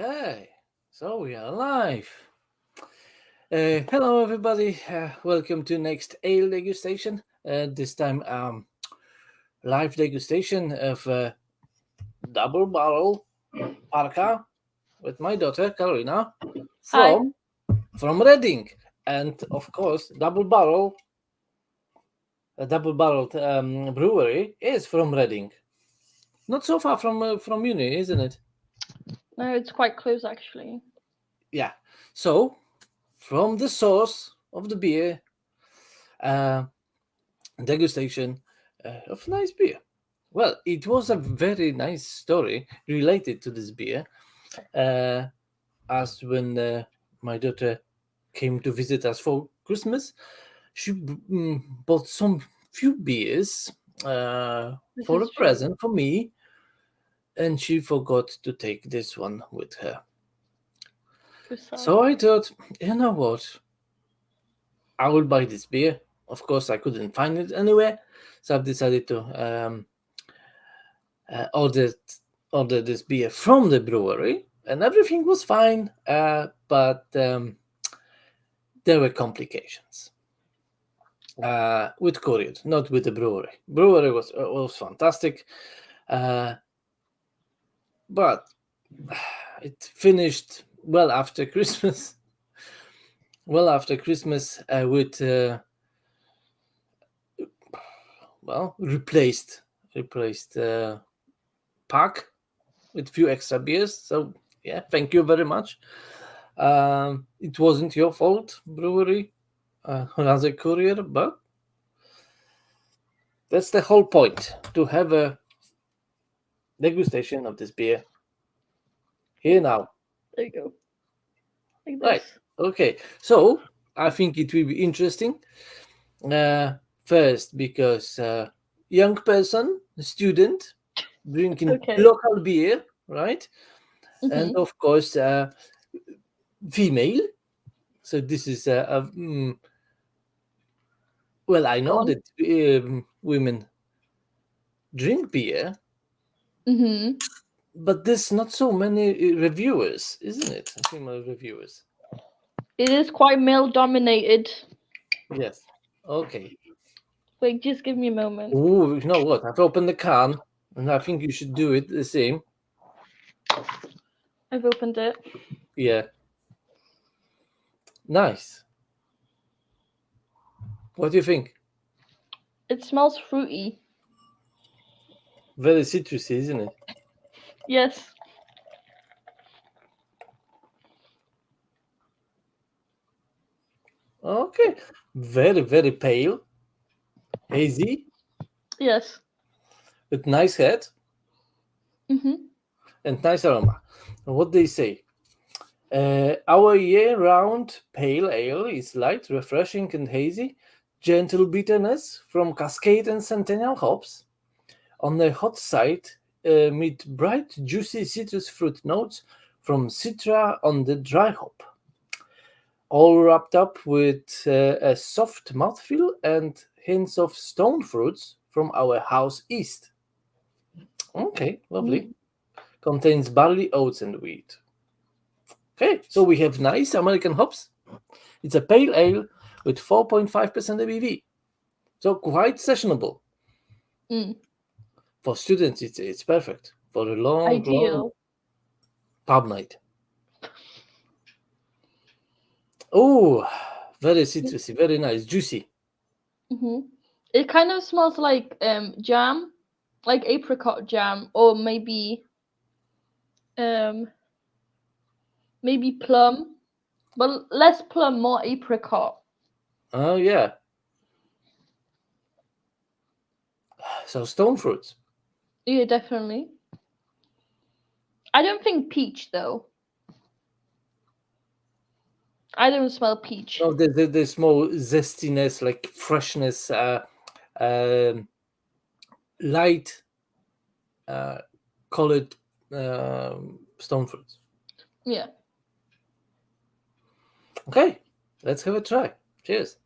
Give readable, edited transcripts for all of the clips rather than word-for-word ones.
Okay, so we are live. Hello, everybody. Welcome to next ale degustation. This time, live degustation of double barrel Parka with my daughter Karina Hi. from Reading, and of course, a double barreled brewery is from Reading. Not so far from uni, isn't it? No, it's quite close actually. Yeah. So, from the source of the beer, uh, degustation of nice beer. Well, it was a very nice story related to this beer, uh, as when my daughter came to visit us for Christmas, she bought some few beers This for a is true. present for me, and she forgot to take this one with her. So sad. So I thought, you know what? I will buy this beer. Of course, I couldn't find it anywhere, so I've decided to ordered this beer from the brewery, and everything was fine. But there were complications with courier, not with the brewery. Brewery was fantastic, uh, but it finished well after Christmas. Well after Christmas, with replaced pack with few extra beers. So yeah, thank you very much. It wasn't your fault, brewery, as a courier, but that's the whole point, to have a degustation of this beer here now. There you go. Like Right. this. Okay. So I think it will be interesting. Uh, First, because young person, student, drinking Okay. local beer, right? And Mhm. of course, female. So this is well, I Go know on. that women drink beer, Mhm. but there's not so many reviewers, isn't it? Female reviewers. It is quite male dominated. Yes. Okay. Wait, just give me a moment. Oh, you know what? I've opened the can, and I think you should do it the same. I've opened it. Yeah. Nice. What do you think? It smells fruity. Very citrusy, isn't it? Yes. Okay. Very pale, hazy, Yes. with nice head Mhm. and nice aroma. And what they say? Our year-round pale ale is light, refreshing, and hazy. Gentle bitterness from Cascade and Centennial hops. On the hot side, meet bright, juicy citrus fruit notes from Citra on the dry hop. All wrapped up with a soft mouthfeel and hints of stone fruits from our house east. Okay, lovely. Mm. Contains barley, oats, and wheat. Okay, so we have nice American hops. It's a pale ale with 4.5% ABV. So quite sessionable. Mm. For students, it's perfect. For a long Ideal. pub night. Oh, very citrusy, very nice, juicy. Mhm. It kind of smells like jam, like apricot jam, or um maybe plum, but less plum, more apricot. Oh, yeah. So stone fruits. Yeah, definitely. I don't think peach though. I don't smell peach. No, there's more zestiness, like freshness, um, light uh, colored stone fruits. Yeah. Okay, let's have a try. Cheers.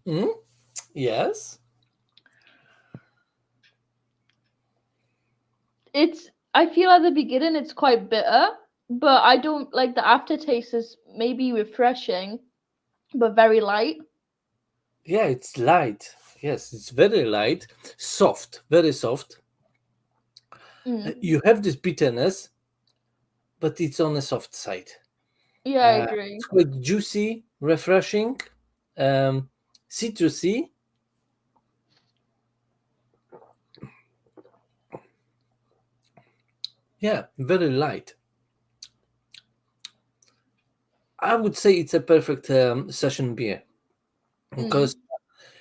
Mm? Yes. It's I feel at the beginning it's quite bitter, but I don't like the aftertaste is maybe refreshing, but very light. Yeah, it's light. Yes, it's very light, soft, very soft. Mm. You have this bitterness, but it's on the soft side. Yeah, I agree. It's quite juicy, refreshing, um, citrusy. Yeah, very light. I would say it's a perfect session beer Mm. because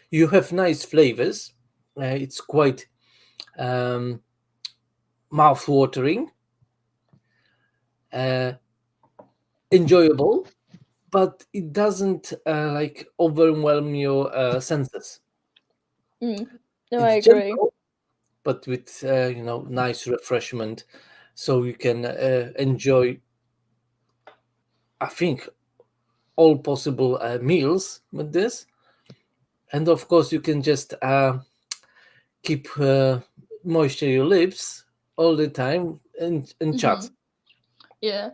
you have nice flavors. It's quite um, mouth-watering, uh, enjoyable, but it doesn't like overwhelm your senses. Mm. No, I It's agree. gentle, but with nice refreshment, so you can enjoy. I think all possible meals with this, and of course you can just keep moisture your lips all the time and chat. Hmm. Yeah.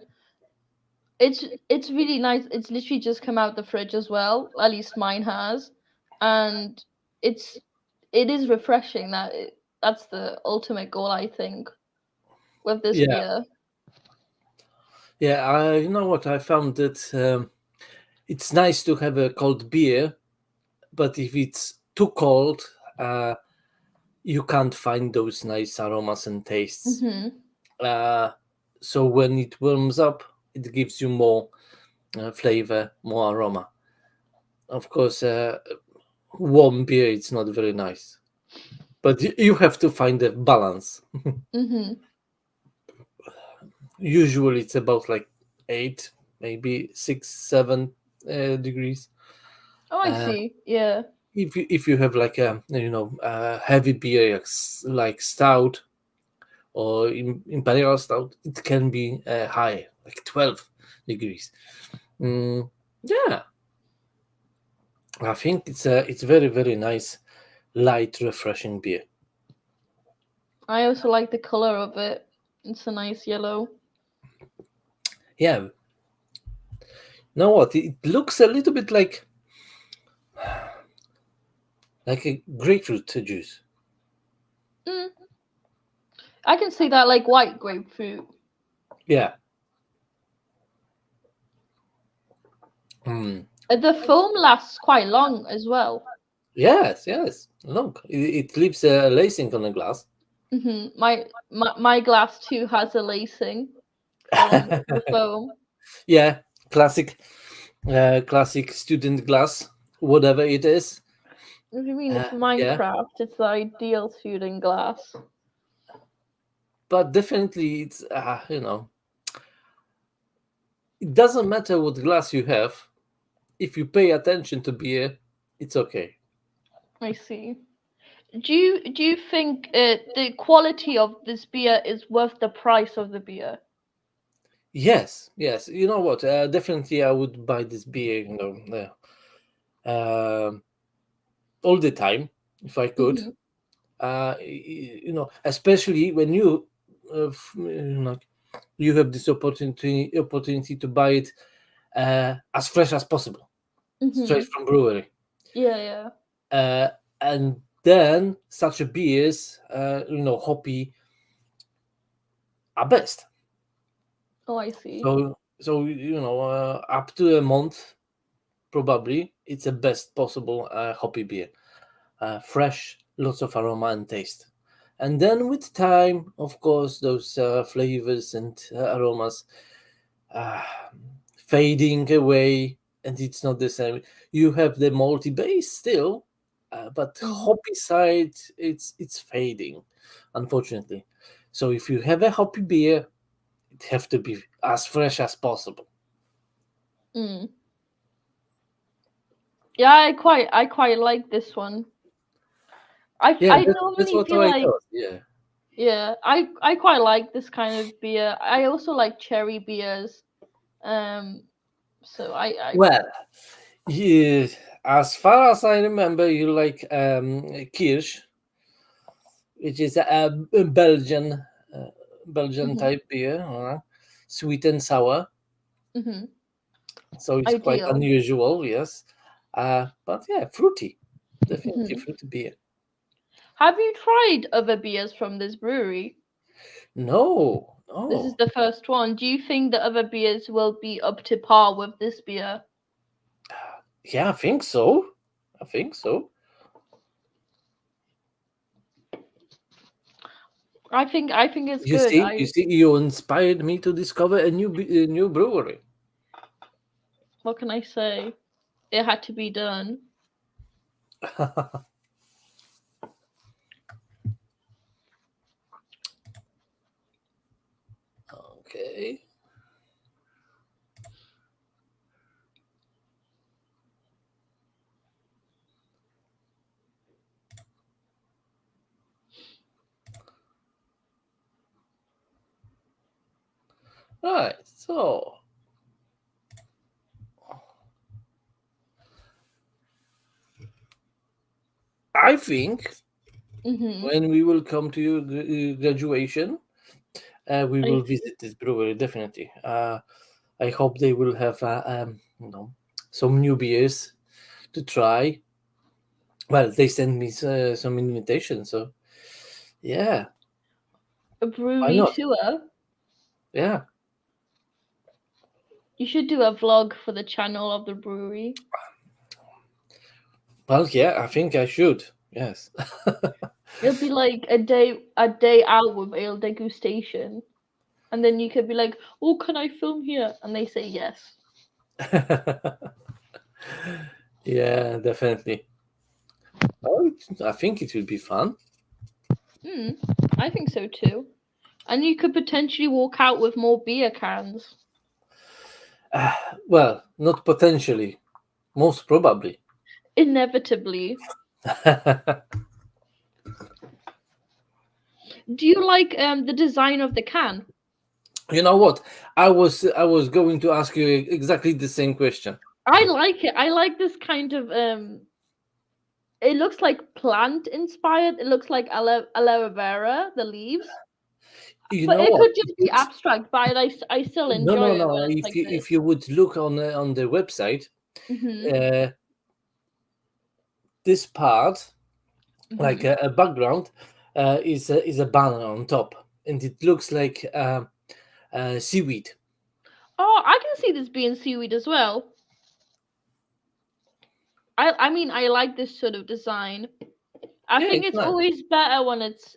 It's really nice. It's literally just come out the fridge as well. At least mine has, and it's it is refreshing. That's the ultimate goal, I think, with this Yeah, beer. yeah. You know what? I found that it's nice to have a cold beer, but if it's too cold, uh, you can't find those nice aromas and tastes. Hmm. Uh, so when it warms up, it gives you more flavor, more aroma. Of course, warm beer it's not very nice, but you have to find a balance. Hmm. Usually, it's about like 8, maybe 6, 7 degrees. Oh, I Uh, see. Yeah. if you have like a heavy beer like stout or imperial stout, it can be high, like 12 degrees. Mm, yeah, I think it's very very nice, light, refreshing beer. I also like the color of it. It's a nice yellow. Yeah, know what? It looks a little bit like a grapefruit juice. Mm, I can see that like white grapefruit. Yeah. Mm. The foam lasts quite long as well. Yes, yes. Look, it leaves a lacing on the glass. My glass too has a lacing from the foam. Yeah, classic, classic student glass, whatever it is. What do you mean? It's Yeah, Minecraft. It's the ideal shooting glass. but definitely it's it doesn't matter what glass you have. If you pay attention to beer, it's okay. I see. Do you think the quality of this beer is worth the price of the beer? Yes, yes. You know what? Definitely, I would buy this beer. All the time if I could. Hmm. Especially when you have this opportunity to buy it as fresh as possible, straight Hmm. from brewery, Yeah, yeah. uh, and then such a beers, hoppy are best. Oh, I see. So up to a month probably it's the best possible hoppy beer, fresh, lots of aroma and taste. And then with time, of course, those flavors and aromas uh, fading away, and it's not the same. You have the malty base still, but Mm. hoppy side, it's fading, unfortunately. So if you have a hoppy beer, it have to be as fresh as possible. Mm. Yeah, I quite like this one. Yeah, I that's normally what feel I like thought. Yeah. yeah, I quite like this kind of beer. I also like cherry beers. Um, so I Well, yeah. As far as I remember, you like Kirsch, which is a Belgian Hmm. type beer, sweet and sour. Hmm. So it's quite Ideal. unusual, yes. But yeah, fruity, definitely Hmm. fruity beer. Have you tried other beers from this brewery? No, This is no. the first one. Do you think the other beers will be up to par with this beer? Yeah, I think so. I think so. I think it's good. You I see, you inspired me to discover a new brewery. What can I say? It had to be done. Okay. Right. So I think Mhm. when we will come to your graduation, we I will visit this brewery definitely. I hope they will have some new beers to try. Well, they sent me some invitations, so yeah, A why brewery not? tour. Yeah. You should do a vlog for the channel of the brewery. Well, yeah, I think I should. Yes. It'll be like a day out with ale degustation, and then you could be like, "Oh, can I film here?" And they say yes. Yeah, definitely. Oh, I think it will be fun. Hmm, I think so too. And you could potentially walk out with more beer cans. Well, not potentially, most probably. Inevitably. Do you like the design of the can? You know what? I was going to ask you exactly the same question. I like it. I like this kind of it looks like plant inspired. It looks like aloe vera, the leaves. You But know it what? could just be abstract, but I still No, enjoy no, it no. when it's If like you this. would look on the website, Mhm. uh, this part, like Mhm. a background, is a banner on top, and it looks like seaweed. Oh, I can see this being seaweed as well. I mean I like this sort of design. I Yeah, think it's it's nice. always better when it's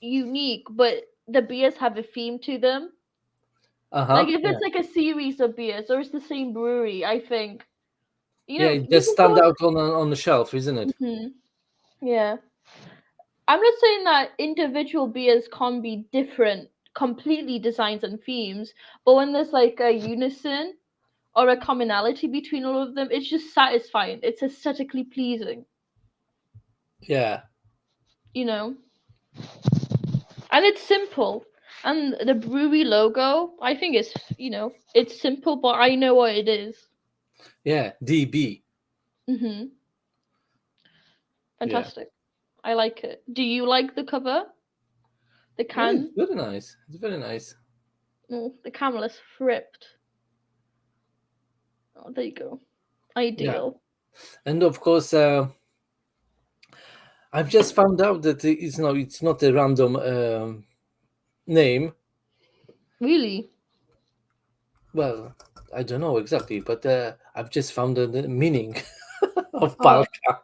unique, but the beers have a theme to them. Uh Like huh. if Yeah, it's like a series of beers or it's the same brewery, I think yeah. It this just is stand what. out on the shelf, isn't it? Mhm. Yeah. I'm not saying that individual beers can't be different, completely designs and themes, but when there's like a unison or a commonality between all of them, it's just satisfying. It's aesthetically pleasing, Yeah, you know? And it's simple. And the brewery logo, I think it's simple, but I know what it is. yeah. DB. Mhm. Yeah, Fantastic. I like it. Do you like the cover? The yeah. It's can? very nice. It's very nice. Oh, the camel is fripped. Oh, there you go. Yeah, Ideal. and of course, I've just found out that it's not a random name. Really? Well, I don't know exactly, but I've just found the meaning of Oh, Parka.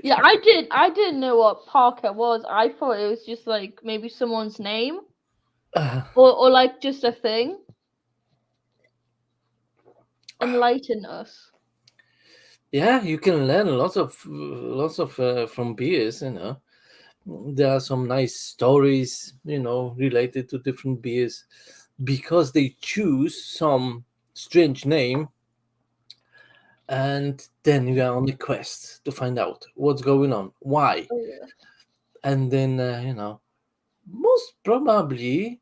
yeah, I didn't know what Parka was. I thought it was just like maybe someone's name or like just a thing. Enlighten us. Yeah, you can learn lots of from beers. There are some nice stories, related to different beers because they choose some strange name, and then you are on the quest to find out what's going on, why, Oh yeah. and then most probably,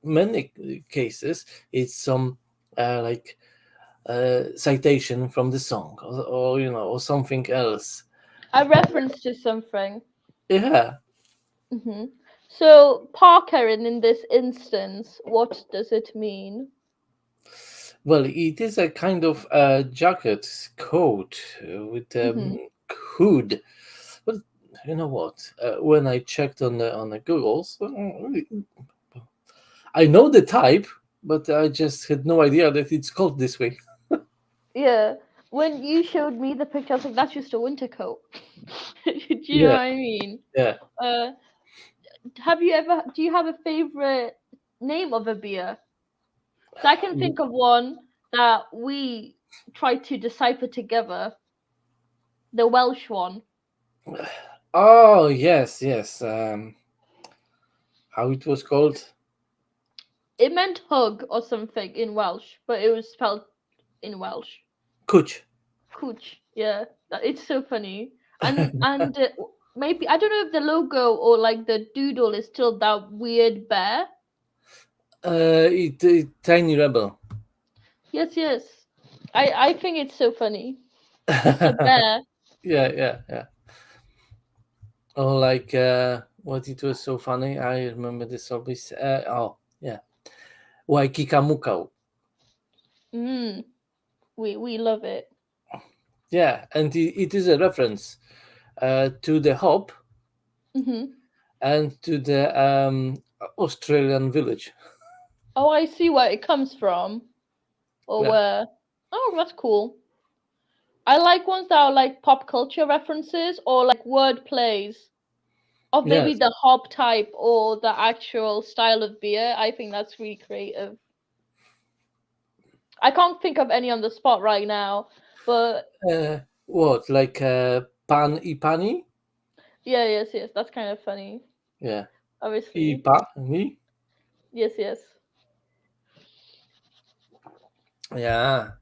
many cases it's some like citation from the song, or or something else. A reference to something. Yeah. Hmm. So Parker, in this instance, what does it mean? Well, it is a kind of jacket coat with a Hmm. hood. But you know what? When I checked on the Google's, I know the type, but I just had no idea that it's called this way. Yeah. When you showed me the picture, I was like, "That's just a winter coat." Do you know Yeah, what I mean? yeah. Uh, have you ever? Do you have a favorite name of a beer? So I can think of one that we tried to decipher together. The Welsh one. Oh yes, yes. How it was called? It meant hug or something in Welsh, but it was spelled in Welsh. Kuch. Cooch. Yeah, it's so funny. And maybe I don't know if the logo or like the doodle is still that weird bear. It Tiny Rebel. Yes, yes. I think it's so funny. It's a Yeah, bear. yeah. Or like what it was so funny. I remember this always. Oh yeah, Waikika. Mm, we love it. Yeah, and it is a reference to the hop Hmm. and to the Australian village. Oh, I see where it comes from or Yeah, where. Oh, that's cool. I like ones that are like pop culture references or like word plays of maybe yes. the hop type or the actual style of beer. I think that's really creative. I can't think of any on the spot right now, but What like pan ipani? yeah, yes, yes, that's kind of funny. Yeah, Obviously, ipani. yes, yes. Yeah,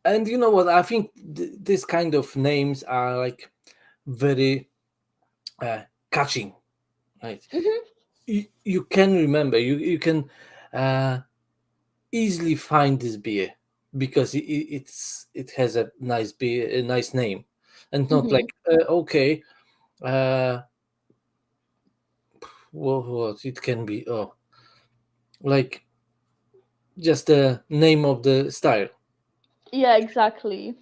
and you know what? I think this kind of names are like very uh, catching, right? Hmm. You can remember. You can uh, easily find this beer because it has a nice beer, a nice name, and not Hmm. like okay, uh, what it can be. Oh, like just the name of the style. Yeah, exactly.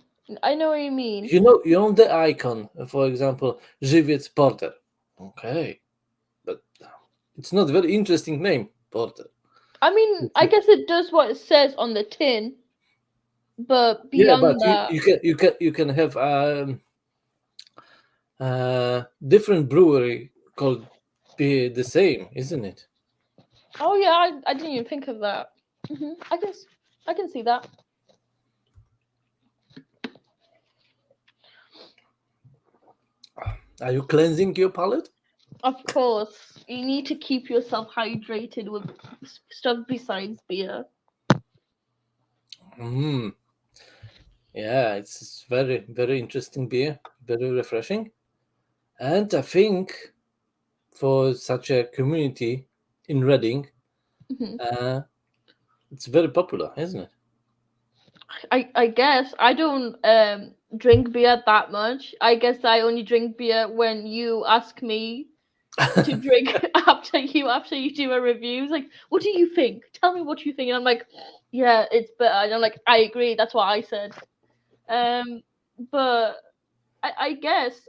I know what you mean. You know the icon, for example, Żywiec Porter. Okay, but it's not very interesting name, Porter. I mean, I guess it does what it says on the tin, but Yeah, but beyond that, you can have different brewery called be the same, isn't it? oh yeah, I didn't even think of that. I can see that. Are you cleansing your palate? Of course, you need to keep yourself hydrated with stuff besides beer. Mm, yeah, it's very interesting beer, very refreshing, and I think for such a community in Reading, Hmm. uh, it's very popular, isn't I guess I don't drink beer that much. I guess I only drink beer when you ask me to it? drink after you do a review. It's like, what do you think? Tell me what you think. And I'm like, yeah, it's better. And I'm like, I agree. That's what I said. Um, but I guess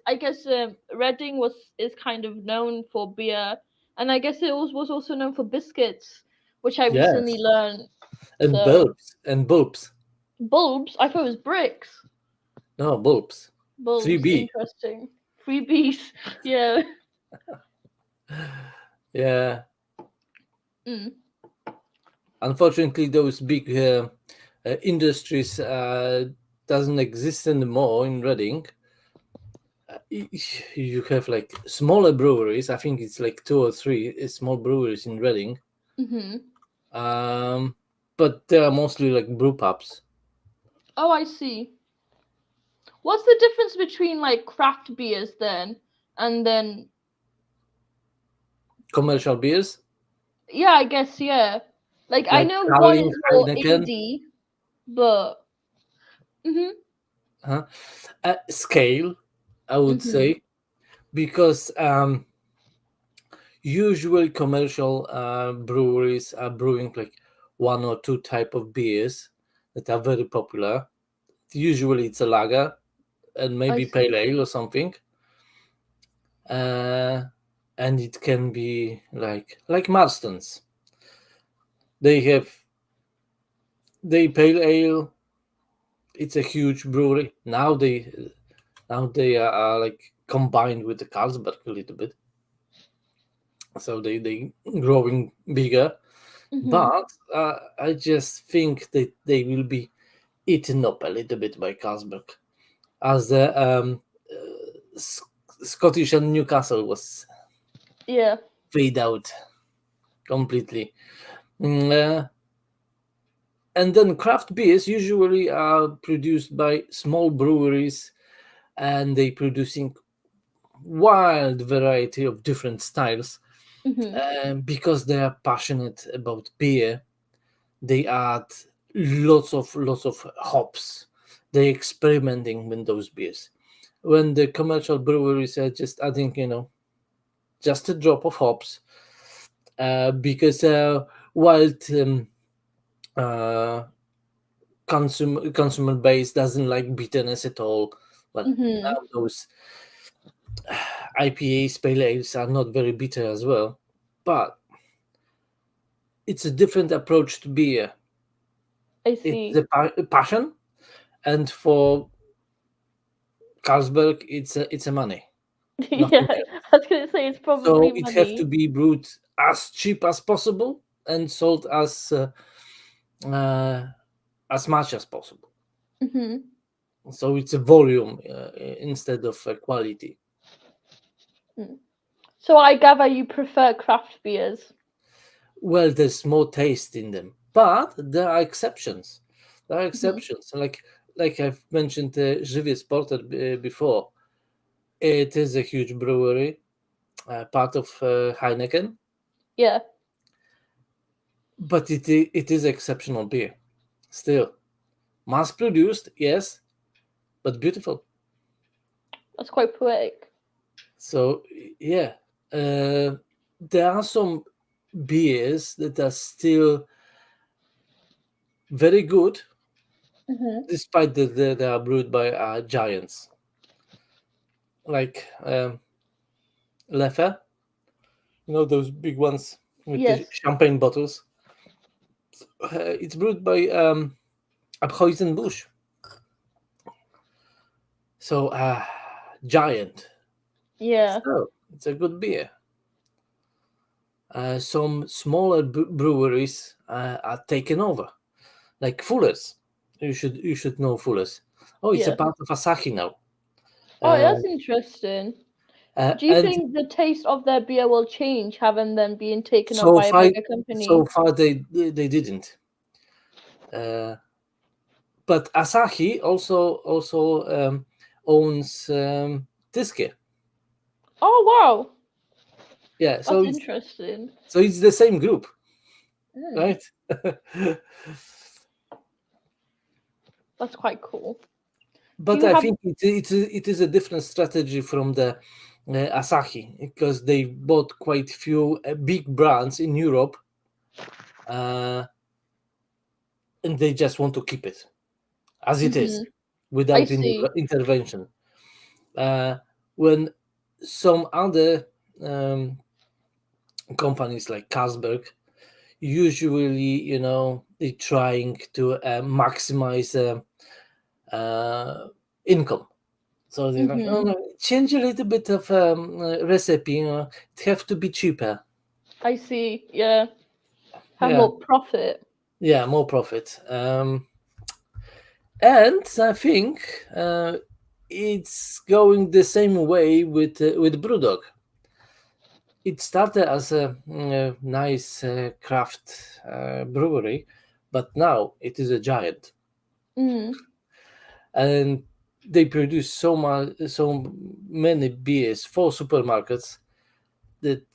Reading is kind of known for beer, and I guess it was also known for biscuits, which I recently Yes, learned. and So bulbs. bulbs, I thought it was bricks. No bulbs. Bulbs, 3B. interesting. Freebies, yeah. Yeah. Mm. Unfortunately, those big industries doesn't exist anymore in Reading. You have like smaller breweries. I think it's like two or three small breweries in Reading. Mhm. Um, but they are mostly like brew pubs, Oh, I see. What's the difference between like craft beers then, and then commercial beers yeah, I guess yeah. Like I like know one Carling, is more Heineken. indie, but Mhm. Huh? Scale, I would Mhm. say, because usually commercial breweries are brewing like one or two type of beers that are very popular. Usually it's a lager and I maybe pale see. ale or something. uh, and it can be like Marston's. They have they pale ale. It's a huge brewery now. They are like combined with the Carlsberg a little bit, so they growing bigger. Mhm. But I just think that they will be eaten up a little bit by Carlsberg as the Scottish and Newcastle was Yeah. fade out completely. Mm, and then craft beers usually are produced by small breweries, and they producing wild variety of different styles. Mhm. Because they are passionate about beer, they add lots of hops. They experimenting with those beers. When the commercial breweries are just adding, just a drop of hops, because wild uh, consumer base doesn't like bitterness at all. Well, Mhm. now those IPAs, pale ales are not very bitter as well, but it's a different approach to beer. I It's see. a passion, and for Carlsberg, it's a money, Yeah. nothing else. I was gonna say it's So probably it have to money. be brewed as cheap as possible and sold uh, as much as possible. Mhm. So it's a volume instead of quality. Mm. So I gather you prefer craft beers. Well, there's more taste in them, but there are exceptions. There are Mhm. exceptions, like I've mentioned, Żywiec Porter before. It is a huge brewery, part of Heineken, Yeah. but it is exceptional beer. Still, mass produced, yes, but beautiful. That's quite poetic. So yeah, uh, there are some beers that are still very good, Mhm. despite that they are brewed by giants like Leffe. Those big ones with the Yes. champagne bottles. It's brewed by Bush, so giant. But Yeah. still, it's a good beer. Some smaller breweries are taken over, like Fuller's. You should know Fuller's. Oh, it's a Yeah. part of Asahi now. Oh, Uh, that's interesting. Do you and think the taste of their beer will change having them being taken up so by a far, bigger so company? far they didn't. Uh, but Asahi also owns Tisuke. Oh wow, Yeah, so that's it's interesting. so it's the same group, Mm, right? that's quite cool. Do But you I have? think it is a different strategy from the Asahi, because they bought quite few big brands in Europe, uh, and they just want to keep it as it is Hmm. I without see. intervention. Uh, when some other um, companies like Carlsberg usually, they're trying to maximize income. So they're like, oh Hmm. no, change a little bit of recipe. It have to be cheaper. I see. Yeah, have Yeah, more profit. yeah, more profit. And I think it's going the same way with BrewDog. It started as a nice craft brewery, but now it is a giant, Mm, and they produce so many beers for supermarkets that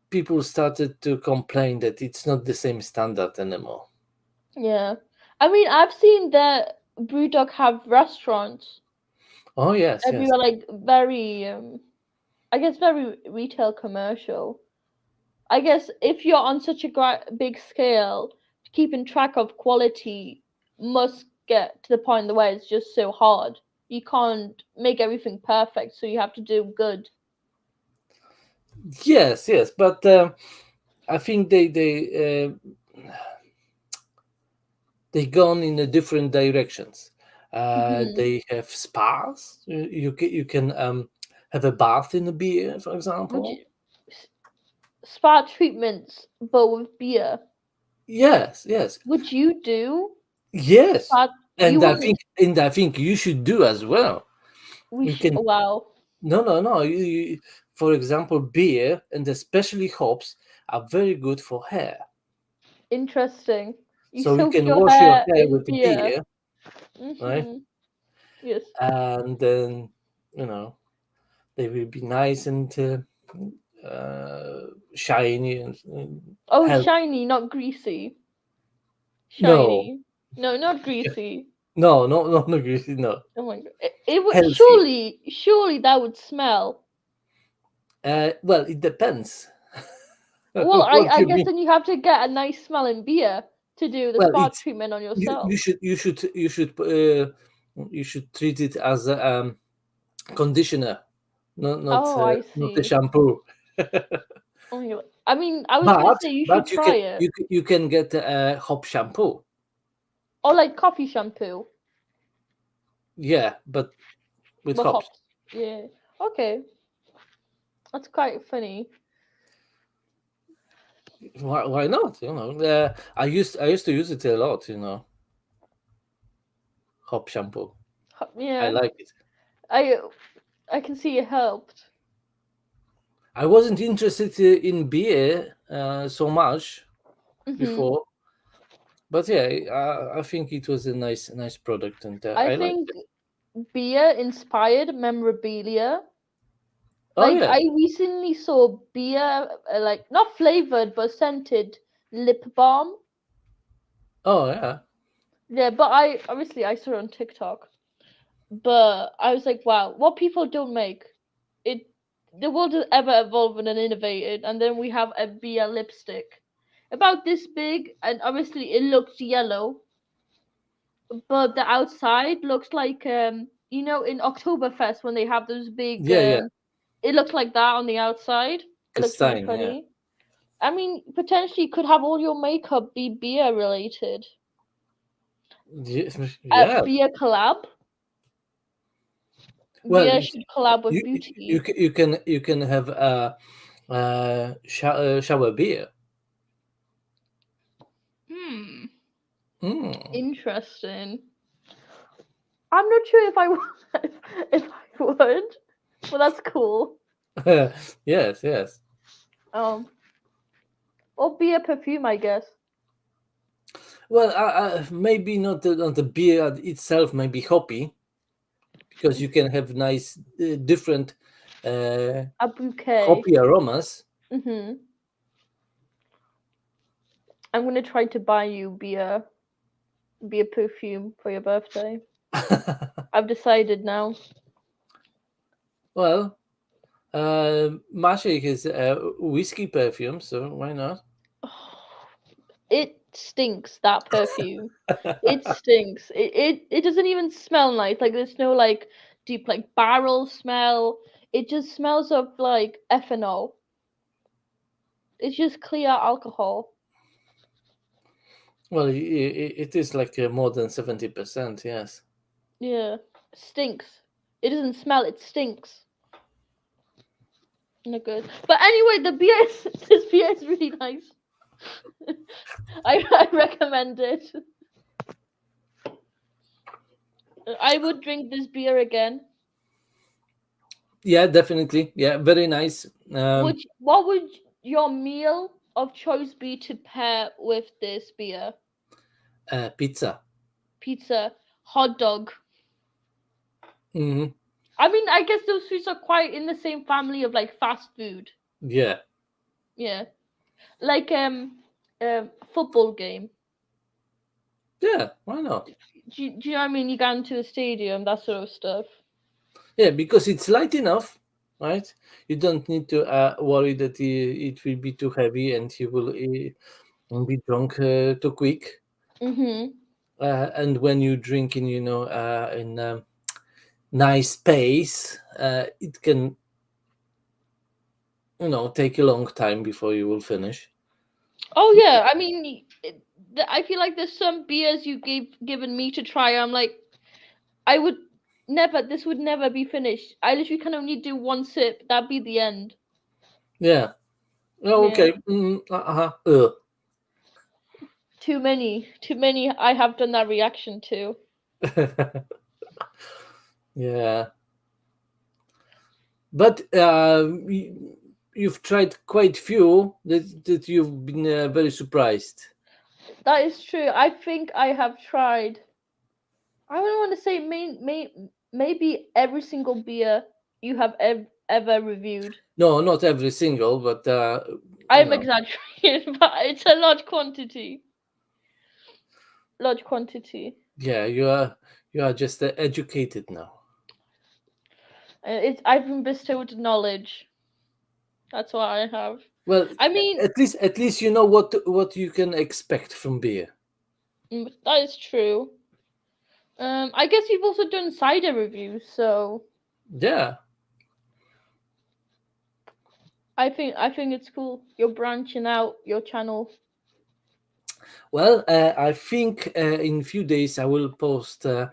people started to complain that it's not the same standard anymore. yeah. I mean, I've seen that. Brewdog have restaurants Oh yes, yes, everywhere, like very, I guess very retail commercial. I guess if you're on such a big scale, keeping track of quality must get to the point where it's just so hard. You can't make everything perfect, so you have to do good. yes, yes. But I think they gone in a different directions. Hmm. They have spas. You can have a bath in a beer, for Would example. you s- spa treatments, but with beer? Yes, yes, Would you do yes. spa? You wouldn't. And I think you should do as well. We You should. can Wow, no, no, no. For example, beer and especially hops are very good for hair. interesting. You So you soak can your wash your hair hair in with the beer. beer, right? Mhm. Yes. And then you know they will be nice and shiny and Oh, healthy. shiny, not greasy. No, Shiny. No, not greasy. no, no, no, no, Gracie, no. Oh my god. It would Healthy. surely that would smell. Well, it depends. Well, What I you guess mean? then you have to get a nice smelling beer to do the Well, spa it's treatment on you yourself. should you should treat it as a conditioner, Oh, I not a see. shampoo. Oh my god. I mean, I was gonna say you should But try it. you can get a hop shampoo. Or like coffee shampoo Yeah, but with with hops. hops. Yeah. Okay. That's quite funny. Why not? I used to use it a lot. Hop shampoo. I Yeah. like it. I I can see it helped. I wasn't interested in beer so much Mhm. before, but yeah, I think it was a nice product, and I I liked think it. beer inspired memorabilia. Oh Like yeah, I recently saw beer, like not flavored but scented lip balm. oh yeah, Yeah, but I obviously I saw it on TikTok. But I was like, wow, what people don't make it. The world has ever evolved and innovated, and then we have a beer lipstick, about this big, and obviously it looks yellow, but the outside looks like in Oktoberfest when they have those big yeah. it looks like that on the outside. It looks really Castine, yeah, funny. I mean, potentially you could have all your makeup be beer related. A yeah. beer collab. Well, Beer should collab with beauty. you can have shower beer. Hmm. Mm. Interesting. I'm not sure if I would, if I would, but that's cool. Yes, yes. Um, or beer perfume, I guess. Well, maybe not the beer itself. Maybe hoppy, because you can have nice different uh, A bouquet. hoppy aromas. Mhm. I'm gonna try to buy you beer perfume for your birthday. I've decided now. Well, Maciek is whiskey perfume, so why not? It stinks, that perfume. It stinks. It doesn't even smell nice. Like there's no like deep like barrel smell. It just smells of like ethanol. It's just clear alcohol. Well, it is like more than 70%. Yes. Yeah. Stinks. It doesn't smell, it stinks. No good. But anyway, the beer is this beer is really nice. I recommend it. I would drink this beer again. Yeah, definitely. Yeah, very nice. What would your meal of choice be to pair with this beer? Pizza. Pizza, hot dog. Hmm. I mean, I guess those foods are quite in the same family of like fast food. Yeah. Yeah, like football game. Yeah. Why not? do you know what I mean? You go into a stadium, that sort of stuff. Yeah, because it's light enough, right? You don't need to worry that it will be too heavy and you will be drunk too quick. Mhm. And when you drink in, in nice pace, it can, take a long time before you will finish. Oh yeah, I mean, I feel like there's some beers you given me to try. I'm like, I would never. This would never be finished. I literally can only do one sip. That'd be the end. Yeah. Oh, Yeah. okay. Uh-huh. Ugh. Too many. Too many. I have done that reaction to. Yeah. But you've tried quite few that you've been very surprised. That is true. I think I have tried. I don't want to say maybe every single beer you have ever reviewed. No, not every single, but you I'm know, exaggerating, but it's a large quantity. Large quantity. yeah, you are just educated now. It's I've been bestowed knowledge. That's what I have. Well, I mean, at least you know what you can expect from beer. that is true. I guess you've also done cider reviews, so Yeah. I think it's cool. You're branching out your channel. Well, I think in a few days I will post the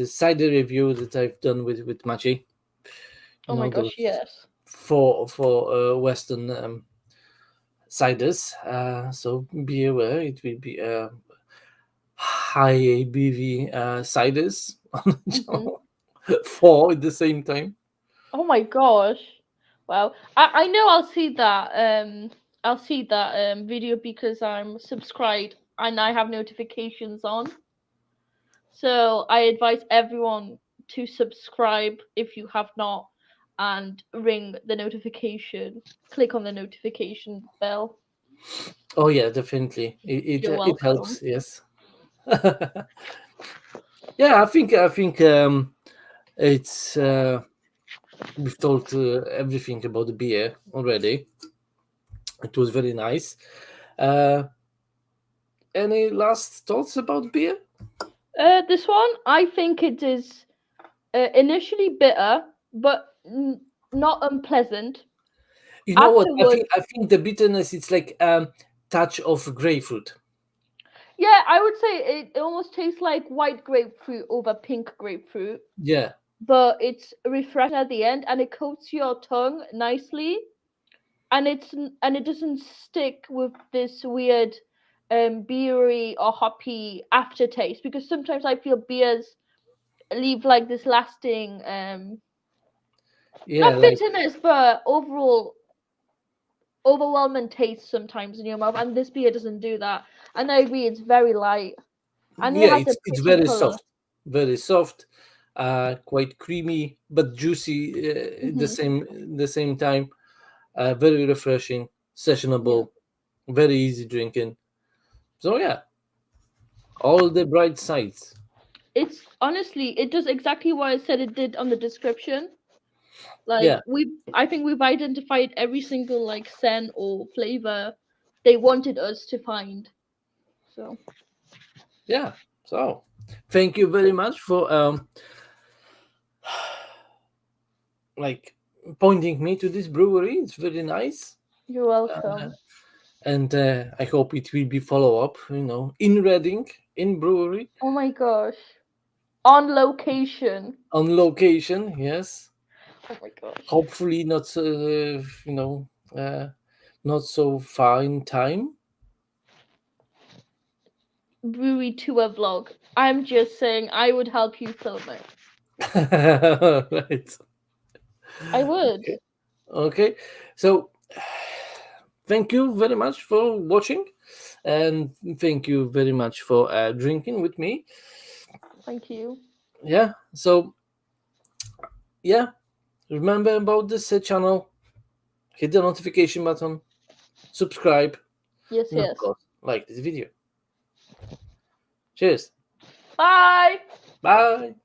cider review that I've done with Machi. Oh my Those gosh, yes. for Western ciders. So be aware, it will be high ABV ciders on the Hmm. channel. Four at the same time. Oh my gosh. Wow. I know I'll see that video because I'm subscribed and I have notifications on. So I advise everyone to subscribe if you have not and ring the notification. Click on the notification bell. Oh yeah, definitely. It You're it welcome. helps. Yes. Yeah, I think it's we've told everything about the beer already. It was very nice. Uh, any last thoughts about beer? This one, I think it is initially bitter, but not unpleasant. You know what? I think Afterwards, I think the bitterness it's like touch of grapefruit. yeah, I would say it almost tastes like white grapefruit over pink grapefruit, Yeah, but it's refreshing at the end and it coats your tongue nicely, and it doesn't stick with this weird beery or hoppy aftertaste, because sometimes I feel beers leave like this lasting yeah, not like bitterness but overall overwhelming taste sometimes in your mouth, and this beer doesn't do that. And I agree, it's very light and it yeah, has a it's pretty very color. soft, very soft, quite creamy but juicy at the Hmm. same time. Very refreshing, Yeah, sessionable, very easy drinking. So yeah, all the bright sides. it's honestly, it does exactly what I said it did on the description. Like Yeah, I think we've identified every single like scent or flavor they wanted us to find. So yeah. So thank you very much for like pointing me to this brewery. It's very nice. you're Uh, welcome. and I hope it will be follow up. In Reading, in brewery, Oh my gosh. On location. on location. Yes, Oh my gosh. hopefully not. Uh, not so far in time. Brewery tour vlog. I'm just saying I would help you film it. Right. I would. Okay. Okay. So thank you very much for watching, and thank you very much for drinking with me. Thank you. Yeah. So yeah, remember about this channel. Hit the notification button, subscribe, Yes, and of yes. course, like this video. Cheers. Bye. Bye.